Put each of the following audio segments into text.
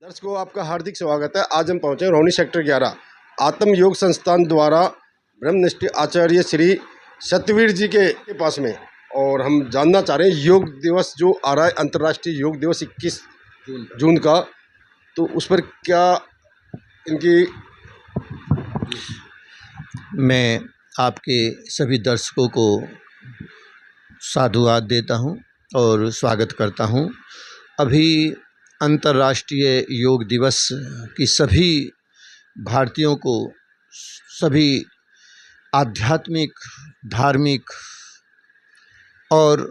दर्शकों, आपका हार्दिक स्वागत है। आज हम पहुंचे रोहिणी सेक्टर 11 आत्म योग संस्थान द्वारा ब्रह्मनिष्ठ आचार्य श्री सत्यवीर जी के पास में। और हम जानना चाह रहे हैं योग दिवस जो आ रहा है, अंतर्राष्ट्रीय योग दिवस 21 जून का, तो उस पर क्या इनकी। मैं आपके सभी दर्शकों को साधुवाद देता हूं और स्वागत करता हूं। अभी अंतर्राष्ट्रीय योग दिवस की सभी भारतीयों को, सभी आध्यात्मिक, धार्मिक और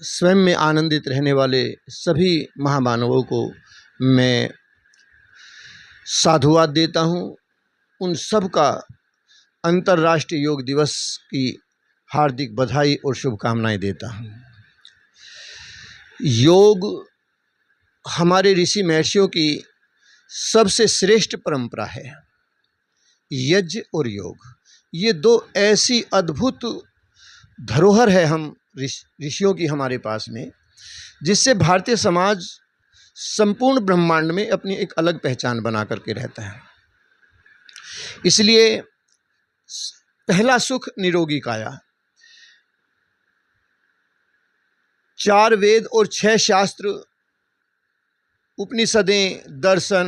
स्वयं में आनंदित रहने वाले सभी महामानवों को मैं साधुवाद देता हूं। उन सब का अंतर्राष्ट्रीय योग दिवस की हार्दिक बधाई और शुभकामनाएं देता हूं। योग हमारे ऋषि महर्षियों की सबसे श्रेष्ठ परंपरा है। यज्ञ और योग, ये दो ऐसी अद्भुत धरोहर है हम ऋषियों की हमारे पास में, जिससे भारतीय समाज संपूर्ण ब्रह्मांड में अपनी एक अलग पहचान बना करके रहता है। इसलिए पहला सुख निरोगी काया, 4 वेद और 6 शास्त्र, उपनिषदें, दर्शन,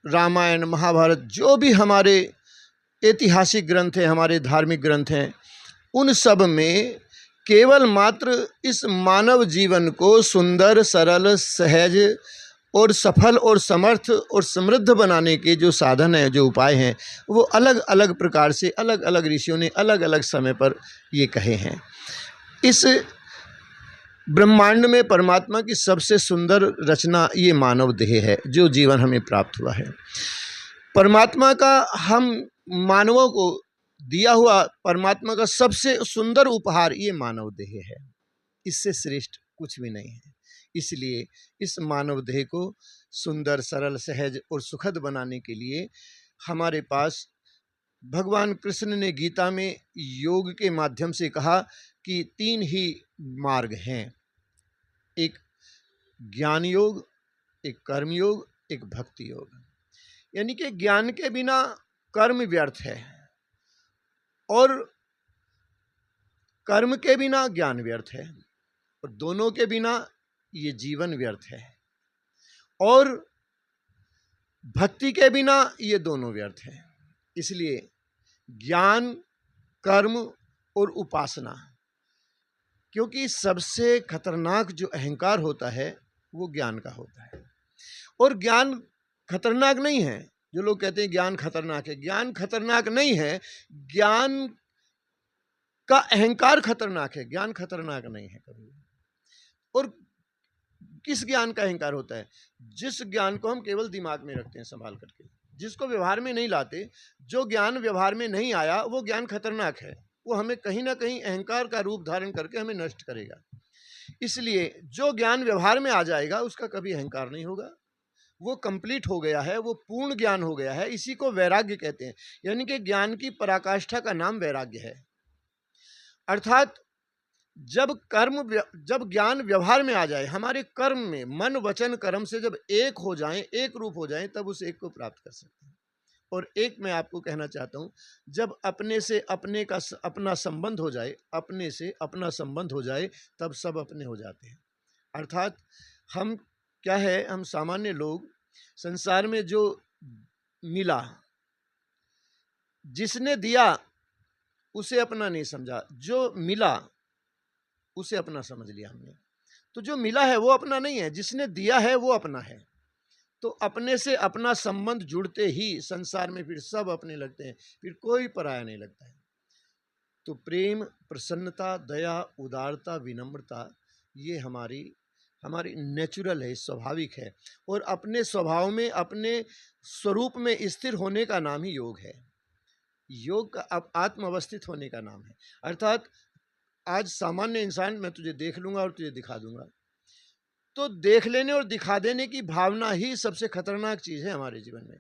रामायण, महाभारत, जो भी हमारे ऐतिहासिक ग्रंथ हैं, हमारे धार्मिक ग्रंथ हैं, उन सब में केवल मात्र इस मानव जीवन को सुंदर, सरल, सहज और सफल और समर्थ और समृद्ध बनाने के जो साधन हैं, जो उपाय हैं, वो अलग अलग प्रकार से अलग अलग ऋषियों ने अलग अलग समय पर ये कहे हैं। इस ब्रह्मांड में परमात्मा की सबसे सुंदर रचना ये मानव देह है, जो जीवन हमें प्राप्त हुआ है। परमात्मा का हम मानवों को दिया हुआ परमात्मा का सबसे सुंदर उपहार ये मानव देह है। इससे श्रेष्ठ कुछ भी नहीं है। इसलिए इस मानव देह को सुंदर, सरल, सहज और सुखद बनाने के लिए हमारे पास भगवान कृष्ण ने गीता में योग के माध्यम से कहा कि 3 ही मार्ग हैं। एक ज्ञान योग, एक कर्म योग, एक भक्ति योग। यानी कि ज्ञान के बिना कर्म व्यर्थ है और कर्म के बिना ज्ञान व्यर्थ है, और दोनों के बिना ये जीवन व्यर्थ है, और भक्ति के बिना ये दोनों व्यर्थ है। इसलिए ज्ञान, कर्म और उपासना, क्योंकि सबसे खतरनाक जो अहंकार होता है वो ज्ञान का होता है। और ज्ञान खतरनाक नहीं है। जो लोग कहते हैं ज्ञान खतरनाक है, ज्ञान खतरनाक नहीं है। ज्ञान का अहंकार खतरनाक है, ज्ञान खतरनाक नहीं है कभी। और किस ज्ञान का अहंकार होता है? जिस ज्ञान को हम केवल दिमाग में रखते हैं संभाल करके, जिसको व्यवहार में नहीं लाते। जो ज्ञान व्यवहार में नहीं आया वो ज्ञान खतरनाक है। वो हमें कहीं ना कहीं अहंकार का रूप धारण करके हमें नष्ट करेगा। इसलिए जो ज्ञान व्यवहार में आ जाएगा उसका कभी अहंकार नहीं होगा। वो कंप्लीट हो गया है, वो पूर्ण ज्ञान हो गया है। इसी को वैराग्य कहते हैं। यानी कि ज्ञान की पराकाष्ठा का नाम वैराग्य है। अर्थात जब ज्ञान व्यवहार में आ जाए, हमारे कर्म में मन, वचन, कर्म से जब एक हो जाएं, एक रूप हो जाएं, तब उस एक को प्राप्त कर सकते हैं। और एक मैं आपको कहना चाहता हूं, जब अपने से अपने का अपना संबंध हो जाए, अपने से अपना संबंध हो जाए, तब सब अपने हो जाते हैं। अर्थात हम क्या है, हम सामान्य लोग संसार में जो मिला, जिसने दिया उसे अपना नहीं समझा, जो मिला उसे अपना समझ लिया हमने। तो जो मिला है वो अपना नहीं है, जिसने दिया है वो अपना है। तो अपने से अपना संबंध जुड़ते ही संसार में फिर सब अपने लगते हैं, फिर कोई पराया नहीं लगता है। तो प्रेम, प्रसन्नता, दया, उदारता, विनम्रता, ये हमारी नेचुरल है, स्वाभाविक है। और अपने स्वभाव में, अपने स्वरूप में स्थिर होने का नाम ही योग है। योग का आत्म अवस्थित होने का नाम है। अर्थात आज सामान्य इंसान, मैं तुझे देख लूंगा और तुझे दिखा दूंगा, तो देख लेने और दिखा देने की भावना ही सबसे खतरनाक चीज़ है हमारे जीवन में।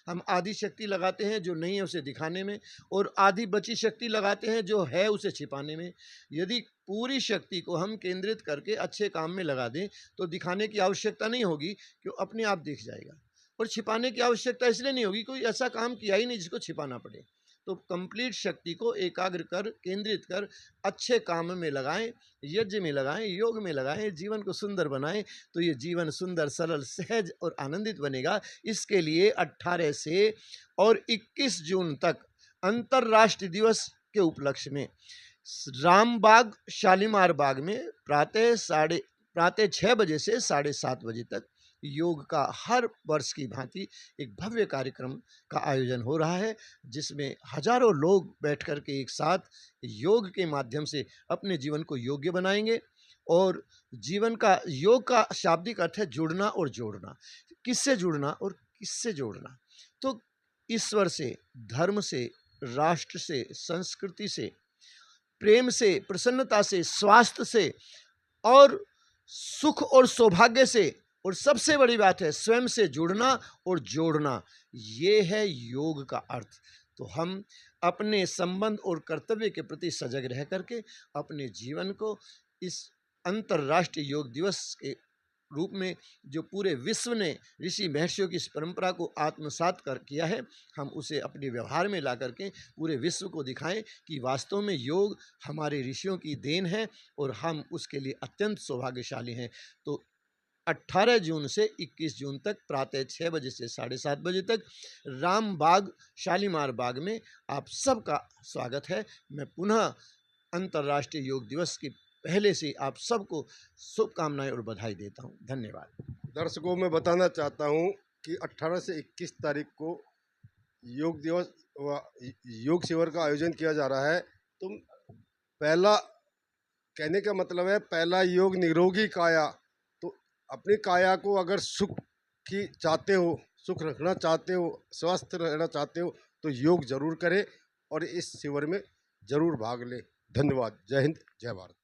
हम आधी शक्ति लगाते हैं जो नहीं है उसे दिखाने में, और आधी बची शक्ति लगाते हैं जो है उसे छिपाने में। यदि पूरी शक्ति को हम केंद्रित करके अच्छे काम में लगा दें तो दिखाने की आवश्यकता नहीं होगी, क्यों अपने आप दिख जाएगा। और छिपाने की आवश्यकता इसलिए नहीं होगी, कोई ऐसा काम किया ही नहीं जिसको छिपाना पड़े। तो कंप्लीट शक्ति को एकाग्र कर, केंद्रित कर, अच्छे काम में लगाएं, यज्ञ में लगाएं, योग में लगाएं, जीवन को सुंदर बनाएं, तो ये जीवन सुंदर, सरल, सहज और आनंदित बनेगा। इसके लिए 18 से और 21 जून तक अंतर्राष्ट्रीय दिवस के उपलक्ष्य में रामबाग शालीमार बाग में प्रातः 6 बजे से 7:30 बजे तक योग का हर वर्ष की भांति एक भव्य कार्यक्रम का आयोजन हो रहा है, जिसमें हजारों लोग बैठ कर के एक साथ योग के माध्यम से अपने जीवन को योग्य बनाएंगे। और जीवन का, योग का शाब्दिक अर्थ है जुड़ना और जोड़ना। किससे जुड़ना और किससे जोड़ना? तो ईश्वर से, धर्म से, राष्ट्र से, संस्कृति से, प्रेम से, प्रसन्नता से, स्वास्थ्य से और सुख और सौभाग्य से, और सबसे बड़ी बात है स्वयं से जुड़ना और जोड़ना। ये है योग का अर्थ। तो हम अपने संबंध और कर्तव्य के प्रति सजग रह करके अपने जीवन को इस अंतर्राष्ट्रीय योग दिवस के रूप में, जो पूरे विश्व ने ऋषि महर्षियों की इस परंपरा को आत्मसात कर किया है, हम उसे अपने व्यवहार में ला करके पूरे विश्व को दिखाएं कि वास्तव में योग हमारे ऋषियों की देन है और हम उसके लिए अत्यंत सौभाग्यशाली हैं। तो 18 जून से 21 जून तक प्रातः 6 बजे से 7:30 बजे तक रामबाग शालीमार बाग में आप सबका स्वागत है। मैं पुनः अंतर्राष्ट्रीय योग दिवस की पहले से आप सबको शुभकामनाएं और बधाई देता हूं। धन्यवाद। दर्शकों मैं बताना चाहता हूं कि 18 से 21 तारीख को योग दिवस व योग शिविर का आयोजन किया जा रहा है। तो पहला कहने का मतलब है, पहला योग निरोगी काया। तो अपनी काया को अगर सुख की चाहते हो, सुख रखना चाहते हो, स्वस्थ रहना चाहते हो, तो योग जरूर करें और इस शिविर में जरूर भाग लें। धन्यवाद। जय हिंद, जय भारत।